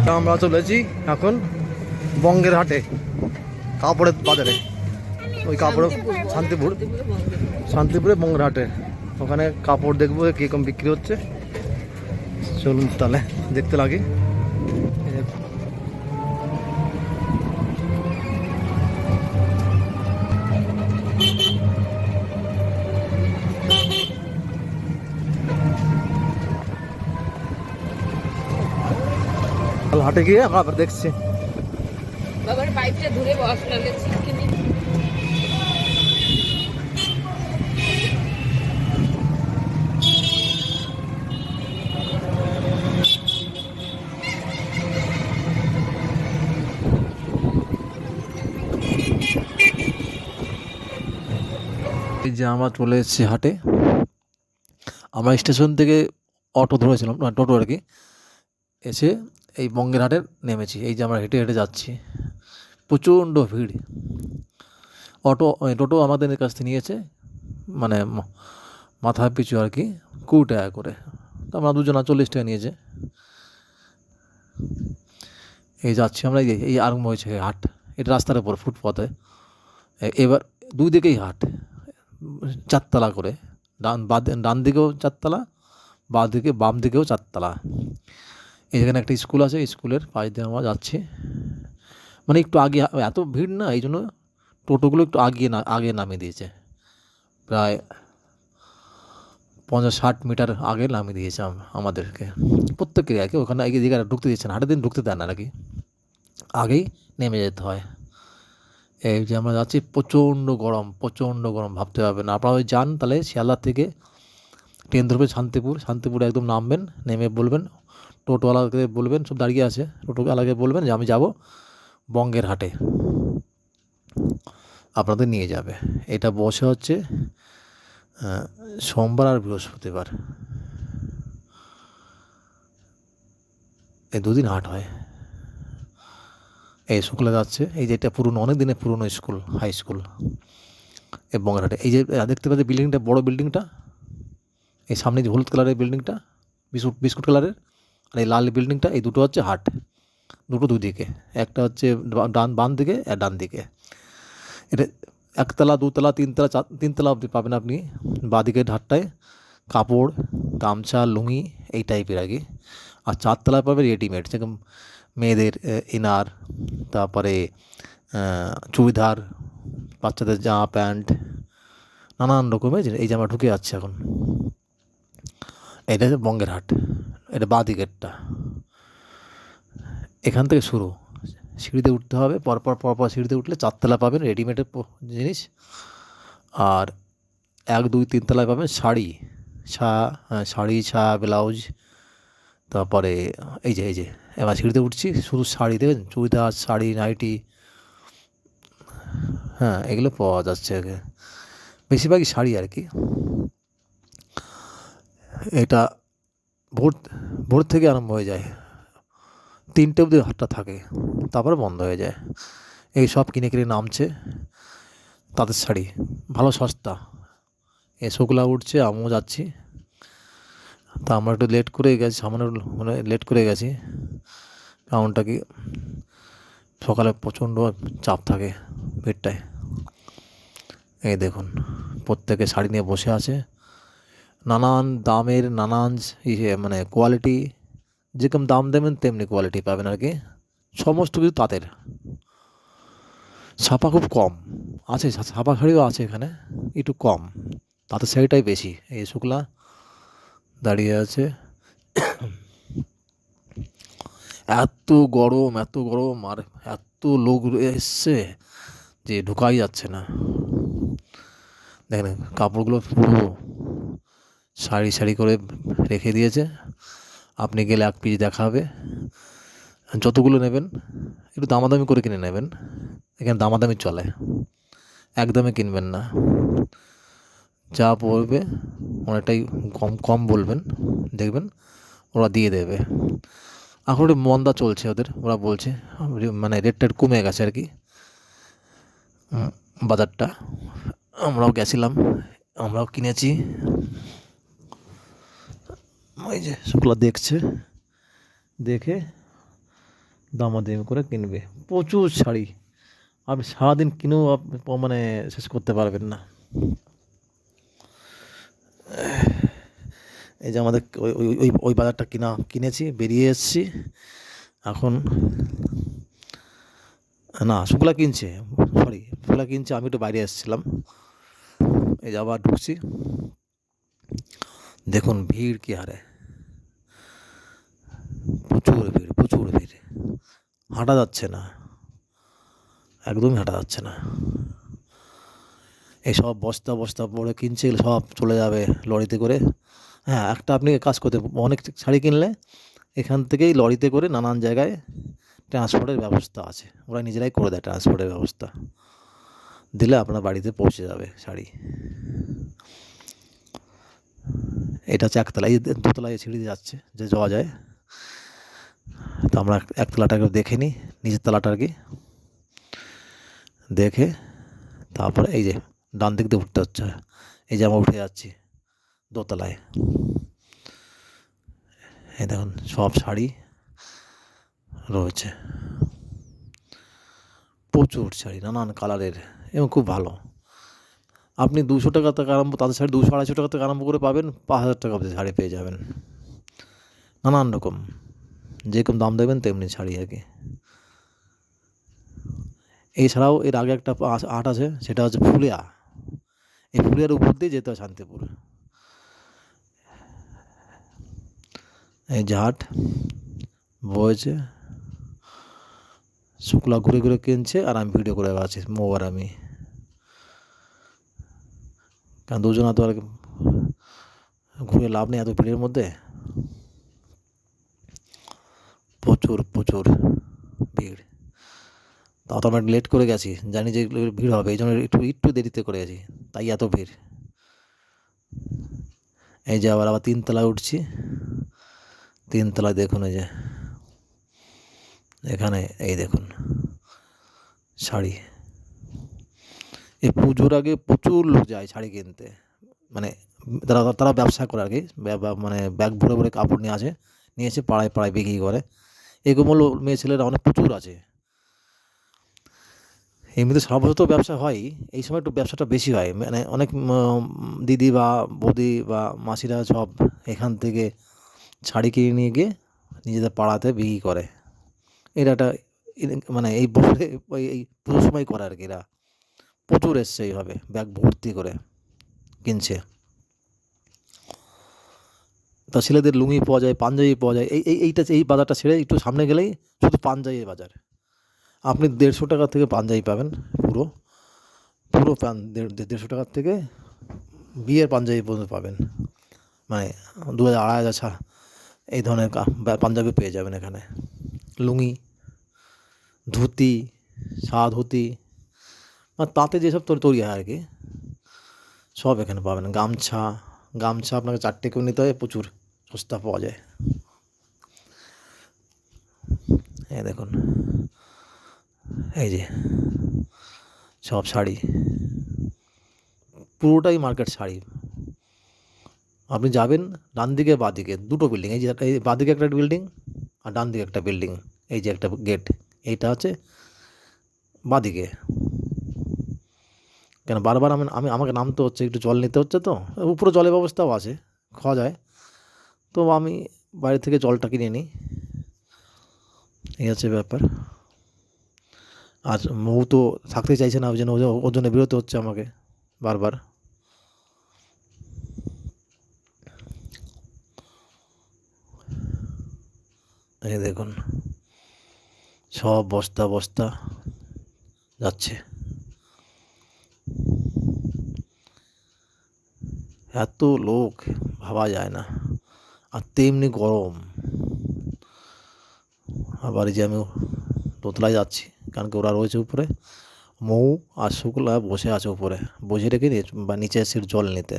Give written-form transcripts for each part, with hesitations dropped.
তা আমরা চলেছি এখন বঙ্গের হাটে, কাপড়ের বাজারে। ওই কাপড় শান্তিপুরে বঙ্গের হাটে, ওখানে কাপড় দেখবো কীরকম বিক্রি হচ্ছে। চলুন তাহলে দেখতে লাগি। হাটে গিয়ে আবার দেখছি। বাবার পাইপটা ধরে বসলে চিকেন এই যে আমরা চলে এসেছি হাটে। আমরা স্টেশন থেকে অটো ধরেছিলাম, না টোটো আর কি, এসে এই বঙ্গের হাটে নেমেছি। এই যে আমরা হেঁটে হেঁটে যাচ্ছি, প্রচণ্ড ভিড়। টোটো আমাদের কাছ থেকে নিয়েছে, মানে মাথা পিছু আর কি 20 টাকা করে। তো আমরা দুজনা 40 টাকা নিয়েছে। এই যাচ্ছি আমরা, এই আরম্ভ হয়েছে হাট। এটা রাস্তার উপর ফুটপথে। এবার দুই দিকেই হাট, 4 তলা করে। ডান দিকেও 4 তলা, বাম দিকেও 4 তলা। এখানে একটা স্কুল আছে, স্কুলের পাশ দিয়ে আমরা যাচ্ছি। মানে একটু আগে, এত ভিড় না, এই জন্য টোটোগুলো একটু আগে নামিয়ে দিয়েছে। প্রায় 50-60 মিটার আগে নামিয়ে দিয়েছে আমাদেরকে, প্রত্যেককে আর কি। ওখানে আগে দিকে ঢুকতে দিচ্ছে না, হাটের দিন ঢুকতে দেয় না নাকি, আগেই নেমে যেতে হয়। এই যে আমরা যাচ্ছি, প্রচণ্ড গরম, ভাবতে হবে না। আপনারা ওই যান তাহলে শিয়ালদা থেকে ট্রেন ধরবে শান্তিপুরে একদম নামবেন, নেমে বলবেন, টোটোওয়ালাকে বলবেন, সব দাঁড়িয়ে আছে, টোটোওয়ালাকে বলবেন যে আমি যাব বঙ্গের হাটে, আপনাদের নিয়ে যাবে। এটা বসে হচ্ছে সোমবার আর বৃহস্পতিবার, এই দুদিন হাট হয়। এই স্কুলে যাচ্ছে, এই যে এটা পুরনো, অনেক দিনের পুরনো স্কুল, হাই স্কুল, এই বঙ্গের হাটে। এই যে দেখতে পাচ্ছি বিল্ডিংটা, বড় বিল্ডিংটা, এই সামনে যে হলুদ কালারের বিল্ডিংটা, বিস্কুট কালারের, আর এই লাল বিল্ডিংটা, এই দুটো হচ্ছে হাট। দুটো দুই দিকে, একটা হচ্ছে বাম দিকে আর ডান দিকে। এটা 1 তলা, 2 তলা, 3 তলা, 3 তলা অবধি পাবেন আপনি। বাঁদিকে হাটটায় কাপড়, গামছা, লুঙ্গি এই টাইপের আর কি। আর 4 তলায় পাবেন রেডিমেড, যেরকম মেয়েদের ইনার, তারপরে চুড়িদার, বাচ্চাদের জামা প্যান্ট, নানান রকমের। এই যে আমরা ঢুকে যাচ্ছি এখন, এটা হচ্ছে বঙ্গের হাট। এটা বাঁ দিকেরটা, এখান থেকে শুরু। সিঁড়িতে উঠতে হবে, পরপর সিঁড়িতে উঠলে 4 তলা পাবেন রেডিমেডের জিনিস। আর 1, 2, 3 তলায় পাবেন শাড়ি, ব্লাউজ। তারপরে এই যে এবার সিঁড়িতে উঠছি, শুধু শাড়ি দেবেন, চুড়িদার, শাড়ি, নাইটি, হ্যাঁ এগুলো পাওয়া যাচ্ছে। বেশিরভাগই শাড়ি আর কি। এটা ভোর থেকে আরম্ভ হয়ে যায়, 3টে অবধি হাটটা থাকে, তারপরে বন্ধ হয়ে যায়। এই সব কিনে নামছে তাঁতের শাড়ি, ভালো সস্তা। শুকলা উঠছে, আমিও যাচ্ছি। তা আমরা একটু লেট করে গেছি, মানে লেট করে গেছি, কারণটা কি সকালে প্রচণ্ড চাপ থাকে ভিড়টায়। এই দেখুন, প্রত্যেকে শাড়ি নিয়ে বসে আছে, নানান দামের, নানান মানে কোয়ালিটি, যেরকম দাম দেবেন তেমনি কোয়ালিটি পাবেন আর কি। সমস্ত কিছু তাঁতের, ছাপা খুব কম আছে, ছাপা শাড়িও আছে এখানে, একটু কম, তাঁতের শাড়িটাই বেশি। এই শুক্লা দাঁড়িয়ে আছে। এত গরম আর এত লোক এসছে যে ঢুকাই যাচ্ছে না। দেখেন কাপড়গুলো পুরো সারি করে রেখে দিয়েছে। আপনি গেলে 1 পিস দেখাবে, যতগুলো নেবেন একটু দামাদামি করে কিনে নেবেন। এখানে দামাদামি চলে, একদমই কিনবেন না। যা পড়বে অনেকটাই কম বলবেন, দেখবেন ওরা দিয়ে দেবে। এখন একটু মন্দা চলছে ওদের, ওরা বলছে মানে রেটটা কমে গেছে আর কি বাজারটা। আমরাও গেছিলাম, আমরাও কিনেছি। ওই যে শুক্লা দেখছে, দেখে দামাদামি করে কিনবে। প্রচুর শাড়ি, আপনি সারাদিন কিনেও মানে শেষ করতে পারবেন না। এই যে আমাদের ওই ওই ওই ওই বাজারটা কিনেছি, বেরিয়ে এসেছি এখন। না, শুক্লা কিনছে, সরি, শুক্লা কিনছে, আমি একটু বাইরে এসেছিলাম। এই যে আবার ঢুকছি, দেখুন ভিড় কী হারে, প্রচুর ভিড়, প্রচুর ভিড়, হাঁটা যাচ্ছে না, একদমই হাঁটা যাচ্ছে না। এই সব বস্তা বস্তা পরে কিনছে, এগুলো সব চলে যাবে লরিতে করে। হ্যাঁ, একটা আপনি কাজ করতে, অনেক শাড়ি কিনলে এখান থেকেই লরিতে করে নানান জায়গায় ট্রান্সপোর্টের ব্যবস্থা আছে, ওরা নিজেরাই করে দেয় ট্রান্সপোর্টের ব্যবস্থা, দিলে আপনার বাড়িতে পৌঁছে যাবে শাড়ি। এটা হচ্ছে একতলা, এই দোতলায় সিঁড়ি দিয়ে যাচ্ছে যে যাওয়া যায়। তো আমরা একতলাটাকে দেখে নিই, নিচের তলাটা আর কি দেখে, তারপরে এই যে ডান দিক দিয়ে উঠতে হচ্ছে। এই যে আমরা উঠে যাচ্ছি দোতলায়। এই দেখুন সব শাড়ি রয়েছে, প্রচুর শাড়ি নানান কালারের এবং খুব ভালো। আপনি 200 টাকা থেকে আরম্ভ, তাদের শাড়ি 200-250 টাকা থেকে আরম্ভ করে পাবেন 5000 টাকা অবধি শাড়ি পেয়ে যাবেন। নানান রকম, যেরকম দাম দেবেন তেমনি শাড়ি আর কি। এছাড়াও এর আগে একটা হাট আছে, সেটা হচ্ছে ফুলিয়া। এই ফুলিয়ার উপর দিয়ে যেতে হয় শান্তিপুর। এই যে হাট বয়েছে, শুক্লা ঘুরে ঘুরে কিনছে আর আমি ভিডিও করে আছি, মৌ আর আমি। কারণ দুজনা তো আর ঘুরে লাভ নেই এত ভিড়ের মধ্যে, প্রচুর প্রচুর ভিড়। তাও তো আমরা লেট করে গেছি, জানি যে ভিড় হবে, এই জন্য একটু একটু দেরিতে করে গেছি, তাই এত ভিড়। এই যে আবার 3তলায় উঠছি, 3তলায় দেখুন, এই যে এখানে এই দেখুন শাড়ি। এই পুজোর আগে প্রচুর লোক যায় শাড়ি কিনতে, মানে তারা তারা ব্যবসা করে আর কি, মানে ব্যাগ ভরে ভরে কাপড় নিয়ে এসে পাড়ায় পাড়ায় বিক্রি করে। এরকম মেয়ে ছেলেরা অনেক প্রচুর আছে। এমনিতে সারা বছর তো ব্যবসা হয়ই, এই সময় একটু ব্যবসাটা বেশি হয়, মানে অনেক দিদি বা বৌদি বা মাসিরা সব এখান থেকে শাড়ি কিনে নিয়ে গিয়ে নিজেদের পাড়াতে বিক্রি করে। এরা একটা মানে এই বছরে এই পুজোর সময় করে আর কি, এরা প্রচুর এসছে এইভাবে ব্যাগ ভর্তি করে কিনছে। তা ছেলেদের লুঙ্গি পাওয়া যায়, পাঞ্জাবি পাওয়া যায়। এই বাজারটা ছেড়ে একটু সামনে গেলেই শুধু পাঞ্জাবির বাজার। আপনি 150 টাকা থেকে পাঞ্জাবি পাবেন, পুরো পুরো 150 টাকার থেকে বিয়ের পাঞ্জাবি পর্যন্ত পাবেন, মানে 2000-2500 ছাড় এই ধরনের পাঞ্জাবি পেয়ে যাবেন এখানে। লুঙ্গি, ধুতি, ধুতি, মানে তাঁতে যেসব তৈরি হয় আর কি, সব এখানে পাবেন। গামছা, গামছা আপনাকে 4টে করে নিতে হয়, প্রচুর সস্তা পাওয়া যায়। এই দেখুন, এই যে সব শাড়ি, পুরোটাই মার্কেট শাড়ি। আপনি যাবেন ডান দিকে বাঁ দিকে দুটো বিল্ডিং, এই যে এই বাঁ দিকে একটা বিল্ডিং আর ডান দিকে একটা বিল্ডিং, এই যে একটা গেট, এইটা হচ্ছে বাঁ দিকে। কেন বারবার আমাকে নামতে হচ্ছে, একটু জল নিতে হচ্ছে, তো উপরে জলের ব্যবস্থাও আছে, খাওয়া যায়। তো আমি বাইরে থেকে জলটা কিনে নিই, এই হচ্ছে ব্যাপার। আর মৌ তো থাকতে চাইছে না, ওই জন্য ওর জন্য বেরোতে হচ্ছে আমাকে বারবার। এই দেখুন সব বস্তা বস্তা যাচ্ছে, এত লোক ভাবা যায় না, আর তেমনি গরম। আবার এই যে আমি দোতলায় যাচ্ছি, কারণ কি ওরা রয়েছে উপরে, মৌ আর শুক্লা বসে আছে উপরে, বসে রেখে বা নিচে এসে জল নিতে।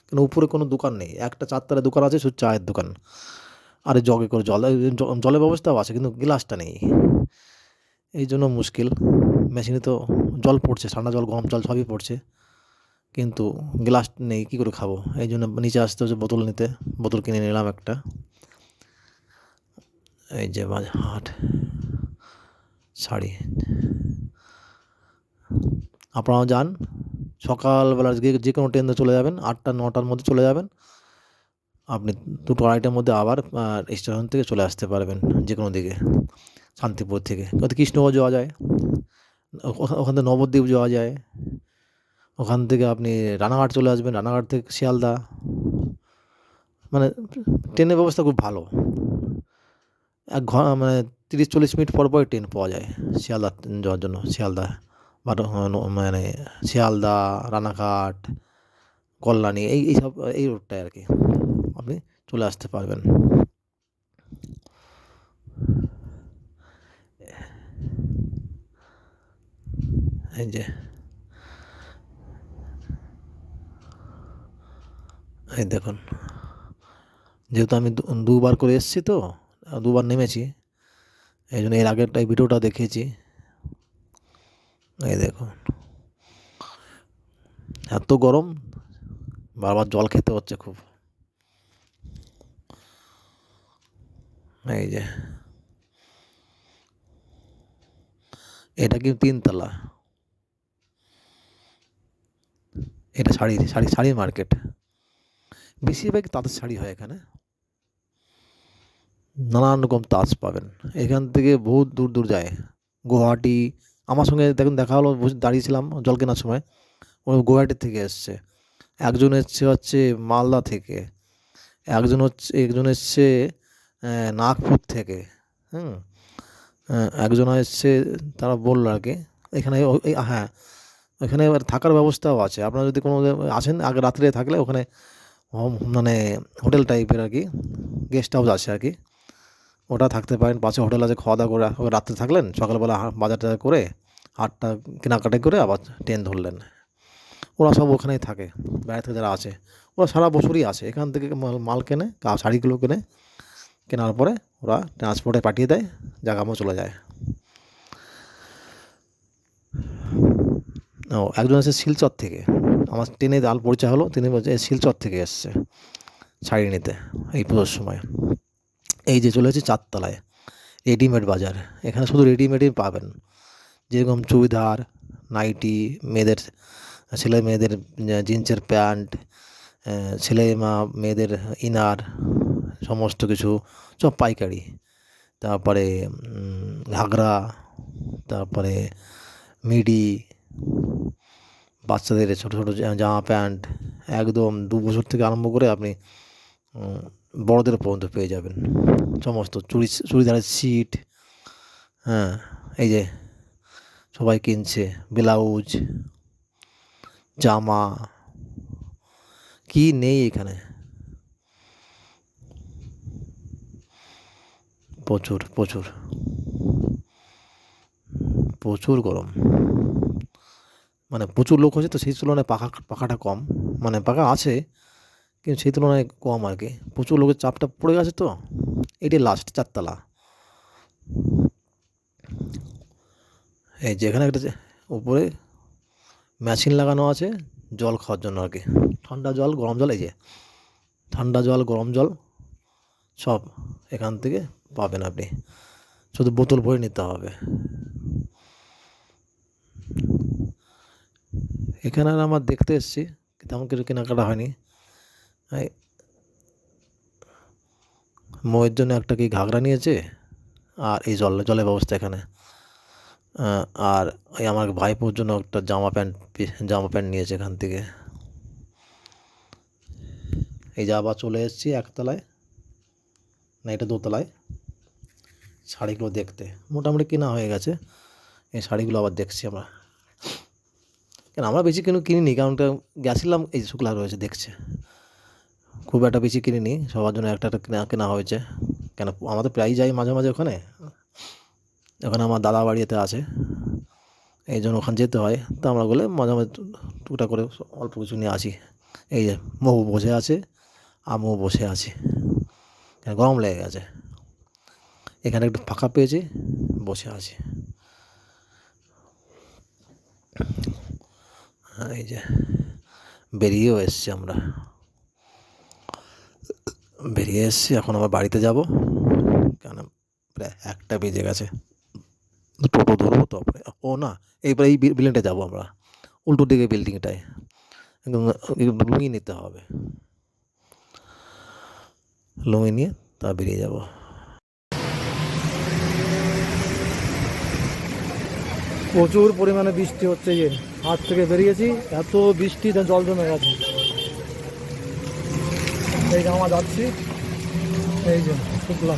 কেন উপরে কোনো দোকান নেই, একটা 4তলায় দোকান আছে, শুধু চায়ের দোকান, আর জগে করে জলের ব্যবস্থাও আছে, কিন্তু গ্লাসটা নেই, এই জন্য মুশকিল। মেশিনে তো জল পড়ছে, ঠান্ডা জল গরম জল সবই পড়ছে, কিন্তু গ্লাস নেই, কী করে খাবো, এই জন্য নিচে আসতে হচ্ছে বোতল নিতে। বোতল কিনে নিলাম একটা। এই যে হাট, শাড়ি আপনারাও যান, সকালবেলা যে কোনো ট্রেনে চলে যাবেন, 8টা-9টার মধ্যে চলে যাবেন। আপনি 2টো-2:30টার মধ্যে আবার স্টেশন থেকে চলে আসতে পারবেন যে কোনো দিকে, শান্তিপুর থেকে। ওতে কৃষ্ণগঞ্জ যাওয়া যায়, ওখান থেকে নবদ্বীপ যাওয়া যায়। ওখান থেকে আপনি রানাঘাট চলে আসবেন, রানাঘাট থেকে শিয়ালদা। মানে ট্রেনের ব্যবস্থা খুব ভালো। মানে 30-40 মিনিট পর পরই ট্রেন পাওয়া যায় শিয়ালদা যাওয়ার জন্য। শিয়ালদা বা মানে শিয়ালদা, রানাঘাট, কল্যাণী, এইসব এই রুটটায় আর কি আপনি চলে আসতে পারবেন। এই যে এই দেখুন, যেহেতু আমি দুবার করে এসেছি তো, দুবার নেমেছি, এই জন্য এর আগেরটা এই ভিডিওটা দেখিয়েছি। এই দেখুন, এত গরম, বারবার জল খেতে হচ্ছে খুব। এই যে এটা কিন্তু 3তলা, এটা শাড়ির মার্কেট। বেশিরভাগ তাঁতের শাড়ি হয় এখানে, নানান রকম তাজ পাবেন। এখান থেকে বহুত দূর দূর যায়, গুয়াহাটি। আমার সঙ্গে দেখুন দেখা হলো, দাঁড়িয়েছিলাম জল কেনার সময়, ও গুয়াহাটি থেকে এসছে। একজন হচ্ছে মালদা থেকে, একজন এসছে নাগপুর থেকে। হুম, একজন এসছে, তারা বললো আর কি। এখানে হ্যাঁ, এখানে এবার থাকার ব্যবস্থাও আছে। আপনারা যদি কোনো আসেন, আগে রাত্রে থাকলে ওখানে মানে হোটেল টাইপের আর কি, গেস্ট হাউস আছে আর কি, ওটা থাকতে পারেন। পাশে হোটেল আছে, খাওয়া দাওয়া করে রাত্রে থাকলেন, সকালবেলা বাজার টাজার করে হাটটা কেনাকাটি করে আবার ট্রেন ধরলেন। ওরা সব ওখানেই থাকে, বাইরে থেকে যারা আছে ওরা সারা বছরই আসে এখান থেকে মাল কেনে, শাড়িগুলো কেনার পরে ওরা ট্রান্সপোর্টে পাঠিয়ে দেয়, জায়গা মতো চলে যায়। ও একজন আছে শিলচর থেকে, আমার ট্রেনে আল পরিচয় হলো, তিনি বলছে শিলচর থেকে এসছে শাড়ি নিতে এই পুজোর সময়। এই যে চলে এসেছি 4তলায়, রেডিমেড বাজার। এখানে শুধু রেডিমেডই পাবেন, যেরকম চুড়িদার, নাইটি, ছেলে মেয়েদের জিন্সের প্যান্ট, মেয়েদের ইনার, সমস্ত কিছু সব পাইকারি। তারপরে ঘাগরা, তারপরে মিডি, বাচ্চাদের ছোটো ছোটো জামা প্যান্ট, একদম 2 বছর থেকে আরম্ভ করে আপনি বড়দের পর্যন্ত পেয়ে যাবেন। সমস্ত চুড়িদারের সিট, হ্যাঁ, এই যে সবাই কিনছে, ব্লাউজ, জামা, কি নেই এখানে, প্রচুর প্রচুর প্রচুর গরম। মানে প্রচুর লোক হচ্ছে তো, সেই তুলনায় পাখাটা কম, মানে পাখা আছে কিন্তু সেই তুলনায় কম আর কি। প্রচুর লোকের চাপটা পড়ে গেছে তো। এটি লাস্ট 4তলা। এই যেখানে একটা উপরে মেশিন লাগানো আছে জল খাওয়ার জন্য আর কি, ঠান্ডা জল, গরম জল। এই যে ঠান্ডা জল, গরম জল সব এখান থেকে পাবেন আপনি, শুধু বোতল ভরে নিতে হবে। এখানে আর আমার দেখতে এসেছি, তেমন কিছু কেনাকাটা হয়নি। ময়ের জন্য একটা কি ঘাগরা নিয়েছে, আর এই জলের ব্যবস্থা এখানে। আর এই আমার ভাইপোর জন্য একটা জামা প্যান্ট নিয়েছে এখান থেকে। এই যে আবার চলে এসেছি 1তলায়, না এটা 2তলায়, শাড়িগুলো দেখতে। মোটামুটি কেনা হয়ে গেছে, এই শাড়িগুলো আবার দেখছি আমরা। কেন আমরা বেশি কিনিনি, কারণ গেছিলাম, এই শুক্লা রয়েছে দেখছে, খুব একটা বেশি কিনিনি, সবার জন্য একটা কেনা হয়েছে। কেন আমাদের প্রায়ই যাই মাঝে মাঝে ওখানে আমার দাদা বাড়িতে আছে, এই জন্য ওখানে যেতে হয়। তো আমরা বলে মাঝে মাঝে টুকটাক করে অল্প কিছু নিয়ে আসি। এই যে মহু বসে আছে, আমিও বসে আছি, গরম লেগে গেছে, এখানে একটু ফাঁকা পেয়েছি, বসে আছি। এই যে বেরিয়েও এসছি, আমরা বেরিয়ে এসছি, এখন আবার বাড়িতে যাব, কেন প্রায় 1টা বেজে গেছে। টোটো ধরবো তারপরে, ও না, এইবার এই বিল্ডিংটা যাবো আমরা, উল্টো দিকে বিল্ডিংটায় একদম লুঙ্গি নিতে হবে, লুঙ্গি নিয়ে তা বেরিয়ে যাব। প্রচুর পরিমাণে বৃষ্টি হচ্ছে, যে হাট থেকে বেরিয়েছি এত বৃষ্টি, জল জমে গেছে। এই যে আমরা যাচ্ছি, এই যে শুকলা।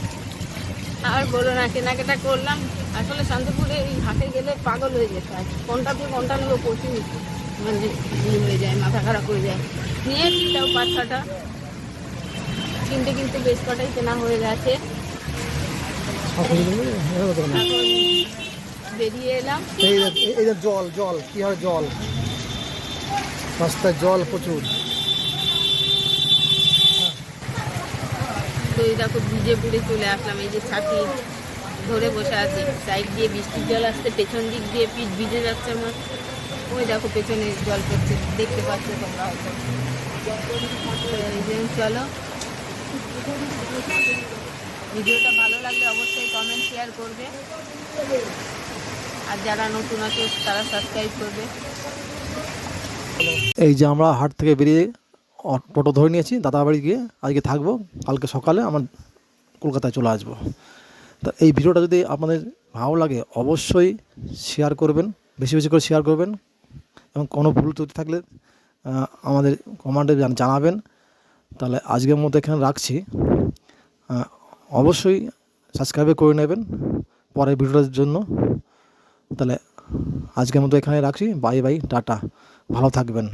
আর বলো না, কেনাকাটা করলাম। আসলে শান্তিপুরে এই হাটে গেলে পাগল হয়ে যেত, আর কোনটা দিয়ে কোনটা নেবো প্রচুর মানে হয়ে যায়, মাথা খারাপ হয়ে যায়। নিয়েছি তাও 5-6টা, কিনতে বেশ কটাই কেনা হয়ে গেছে। এখন বেরিয়ে এলাম। এই যে জল জল কি হয়, জল রাস্তায় জল প্রচুর। তো এই দেখো ভিজে পুড়ে চলে আসলাম, এই যে ছাতি ধরে বসে আছি, সাইড দিয়ে বৃষ্টির জল আসছে, পেছন দিক দিয়ে পিঠ ভিজে যাচ্ছে আমার। ওই দেখো পেছনে জল পড়ছে, দেখতে পাচ্ছ তোমরা হয়তো। তো এই যে চলো, ভিডিওটা ভালো লাগলে অবশ্যই কমেন্ট শেয়ার করবে, আর যারা নতুন আছে তারা সাবস্ক্রাইব করবে। এই যে আমরা হাট থেকে বেরিয়ে টোটো ধরে নিয়েছি, দাদাবাড়ি গিয়ে আজকে থাকবো, কালকে সকালে আমার কলকাতায় চলে আসবো। তা এই ভিডিওটা যদি আপনাদের ভালো লাগে অবশ্যই শেয়ার করবেন, বেশি বেশি করে শেয়ার করবেন, এবং কোনো ভুল ত্রুটি থাকলে আমাদের কমেন্টে জানাবেন। তাহলে আজকের মতো এখানে রাখছি, অবশ্যই সাবস্ক্রাইব করে নেবেন পরের ভিডিওটার জন্য। তাহলে আজকের মতো এখানে রাখছি, বাই বাই, টাটা, ভালো থাকবেন।